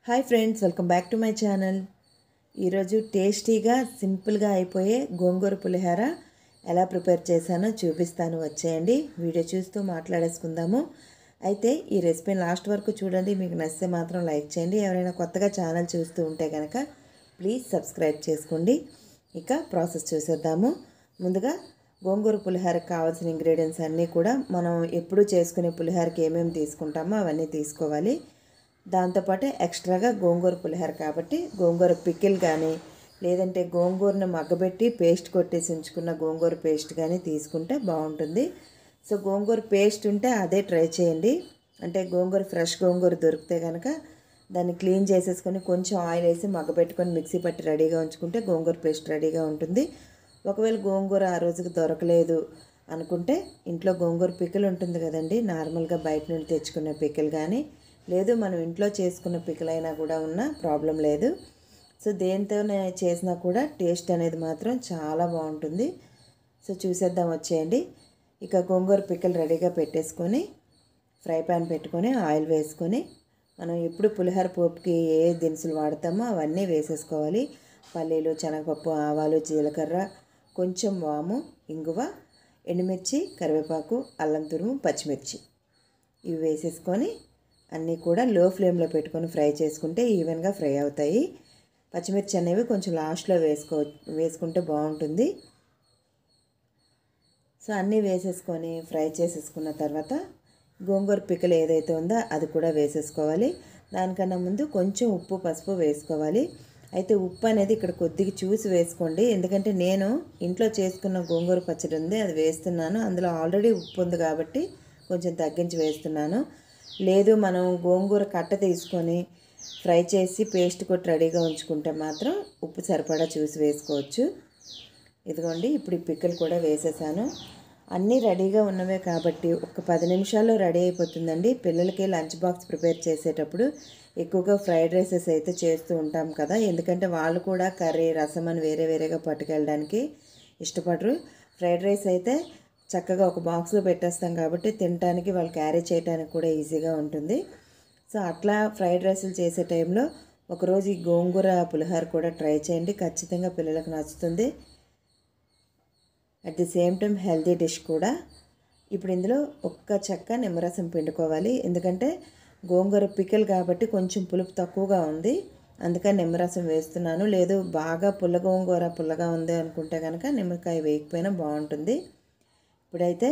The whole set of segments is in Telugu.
Hi friends, welcome back to my channel. ఈరోజు టేస్టీగా సింపుల్గా అయిపోయే గోంగూర పులిహోర ఎలా ప్రిపేర్ చేశానో చూపిస్తాను, వచ్చేయండి. వీడియో చూస్తూ మాట్లాడేసుకుందాము. అయితే ఈ రెసిపీని లాస్ట్ వరకు చూడండి. మీకు నచ్చితే మాత్రం లైక్ చేయండి. ఎవరైనా కొత్తగా ఛానల్ చూస్తూ ఉంటే కనుక ప్లీజ్ సబ్స్క్రైబ్ చేసుకోండి. ఇక ప్రాసెస్ చూసేద్దాము. ముందుగా గోంగూర పులిహోరకి కావాల్సిన ఇంగ్రీడియంట్స్ అన్నీ కూడా మనం ఎప్పుడు చేసుకునే పులిహోరకి ఏమేమి తీసుకుంటామో అవన్నీ తీసుకోవాలి. దాంతోపాటు ఎక్స్ట్రాగా గోంగూర పులిహోర కాబట్టి గోంగూర పికిల్ కానీ లేదంటే గోంగూరను మగ్గబెట్టి పేస్ట్ కొట్టేసి ఉంచుకున్న గోంగూర పేస్ట్ కానీ తీసుకుంటే బాగుంటుంది. సో గోంగూర పేస్ట్ ఉంటే అదే ట్రై చేయండి. అంటే గోంగూర ఫ్రెష్ గోంగూర దొరికితే కనుక దాన్ని క్లీన్ చేసేసుకొని కొంచెం ఆయిల్ వేసి మగ్గబెట్టుకొని మిక్సీ పట్టి రెడీగా ఉంచుకుంటే గోంగూర పేస్ట్ రెడీగా ఉంటుంది. ఒకవేళ గోంగూర ఆ రోజుకి దొరకలేదు అనుకుంటే ఇంట్లో గోంగూర పికిల్ ఉంటుంది కదండి, నార్మల్గా బయట నుండి తెచ్చుకున్న పికిల్ కానీ లేదు మనం ఇంట్లో చేసుకున్న పికిల్ అయినా కూడా ఉన్నా ప్రాబ్లం లేదు. సో దేనితోనే చేసినా కూడా టేస్ట్ అనేది మాత్రం చాలా బాగుంటుంది. సో చూసేద్దాం, వచ్చేయండి. ఇక గోంగూర పికిల్ రెడీగా పెట్టేసుకొని ఫ్రై ప్యాన్ పెట్టుకొని ఆయిల్ వేసుకొని మనం ఎప్పుడు పులిహోర పోపుకి ఏ దినుసులు వాడతామో అవన్నీ వేసేసుకోవాలి. పల్లీలు, శనగపప్పు, ఆవాలు, జీలకర్ర, కొంచెం వాము, ఇంగువ, ఎండుమిర్చి, కరివేపాకు, అల్లం తురుము, పచ్చిమిర్చి ఇవి వేసేసుకొని అన్నీ కూడా లో ఫ్లేమ్లో పెట్టుకొని ఫ్రై చేసుకుంటే ఈవెన్గా ఫ్రై అవుతాయి. పచ్చిమిర్చి అనేవి కొంచెం లాస్ట్లో వేసుకుంటే బాగుంటుంది. సో అన్నీ వేసేసుకొని ఫ్రై చేసేసుకున్న తర్వాత గోంగూర పికిల్ ఏదైతే ఉందో అది కూడా వేసేసుకోవాలి. దానికన్నా ముందు కొంచెం ఉప్పు, పసుపు వేసుకోవాలి. అయితే ఉప్పు అనేది ఇక్కడ కొద్దిగా చూసి వేసుకోండి, ఎందుకంటే నేను ఇంట్లో చేసుకున్న గోంగూర పచ్చడి ఉంది అది వేస్తున్నాను. అందులో ఆల్రెడీ ఉప్పు ఉంది కాబట్టి కొంచెం తగ్గించి వేస్తున్నాను. లేదు మనం గోంగూర కట్ట తీసుకొని ఫ్రై చేసి పేస్ట్ కొట్టి రెడీగా ఉంచుకుంటే మాత్రం ఉప్పు సరిపడా చూసి వేసుకోవచ్చు. ఇదిగోండి, ఇప్పుడు ఈ పిక్కలు కూడా వేసేసాను. అన్నీ రెడీగా ఉన్నవే కాబట్టి ఒక 10 నిమిషాల్లో రెడీ అయిపోతుందండి. పిల్లలకి లంచ్ బాక్స్ ప్రిపేర్ చేసేటప్పుడు ఎక్కువగా ఫ్రైడ్ రైసెస్ అయితే చేస్తూ ఉంటాం కదా, ఎందుకంటే వాళ్ళు కూడా కర్రీ, రసం అని వేరేగా పట్టుకెళ్ళడానికి ఇష్టపడరు. ఫ్రైడ్ రైస్ అయితే చక్కగా ఒక బాక్స్లో పెట్టేస్తాం కాబట్టి తినడానికి, వాళ్ళు క్యారీ చేయడానికి కూడా ఈజీగా ఉంటుంది. సో అట్లా ఫ్రైడ్ రైస్లు చేసే టైంలో ఒకరోజు ఈ గోంగూర పులిహోర కూడా ట్రై చేయండి, ఖచ్చితంగా పిల్లలకు నచ్చుతుంది. At the same time healthy dish కూడా. ఇప్పుడు ఇందులో ఒక్క చెక్క నిమ్మరసం పిండుకోవాలి, ఎందుకంటే గోంగూర పికిల్ కాబట్టి కొంచెం పులుపు తక్కువగా ఉంది, అందుకని నిమ్మరసం వేస్తున్నాను. లేదు బాగా గోంగూర పుల్లగా ఉంది అనుకుంటే కనుక నిమ్మకాయ వేయకపోయినా బాగుంటుంది. ఇప్పుడైతే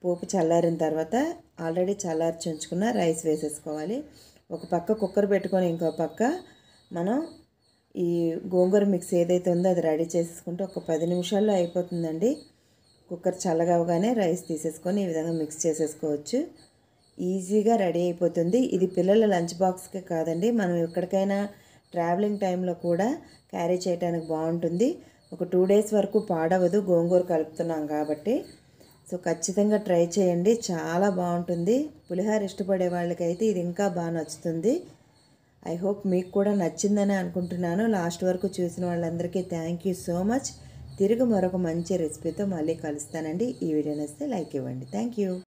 పోపు చల్లారిన తర్వాత ఆల్రెడీ చల్లార్చి ఉంచుకున్న రైస్ వేసేసుకోవాలి. ఒక పక్క కుక్కర్ పెట్టుకొని ఇంకో పక్క మనం ఈ గోంగూర మిక్స్ ఏదైతే ఉందో అది రెడీ చేసేసుకుంటే ఒక 10 నిమిషాల్లో అయిపోతుందండి. కుక్కర్ చల్లగవగానే రైస్ తీసేసుకొని ఈ విధంగా మిక్స్ చేసేసుకోవచ్చు, ఈజీగా రెడీ అయిపోతుంది. ఇది పిల్లల లంచ్ బాక్స్కే కాదండి, మనం ఎక్కడికైనా ట్రావెలింగ్ టైంలో కూడా క్యారీ చేయడానికి బాగుంటుంది. ఒక 2 డేస్ వరకు పాడవదు, గోంగూర కలుపుతున్నాం కాబట్టి. సో ఖచ్చితంగా ట్రై చేయండి, చాలా బాగుంటుంది. పులిహోర ఇష్టపడే వాళ్ళకైతే ఇది ఇంకా బాగా నచ్చుతుంది. ఐ హోప్ మీకు కూడా నచ్చిందని అనుకుంటున్నాను. లాస్ట్ వరకు చూసిన వాళ్ళందరికీ థ్యాంక్ యూ సో మచ్. తిరిగి మరొక మంచి రెసిపీతో మళ్ళీ కలుస్తానండి. ఈ వీడియో నచ్చితే లైక్ ఇవ్వండి. Thank you.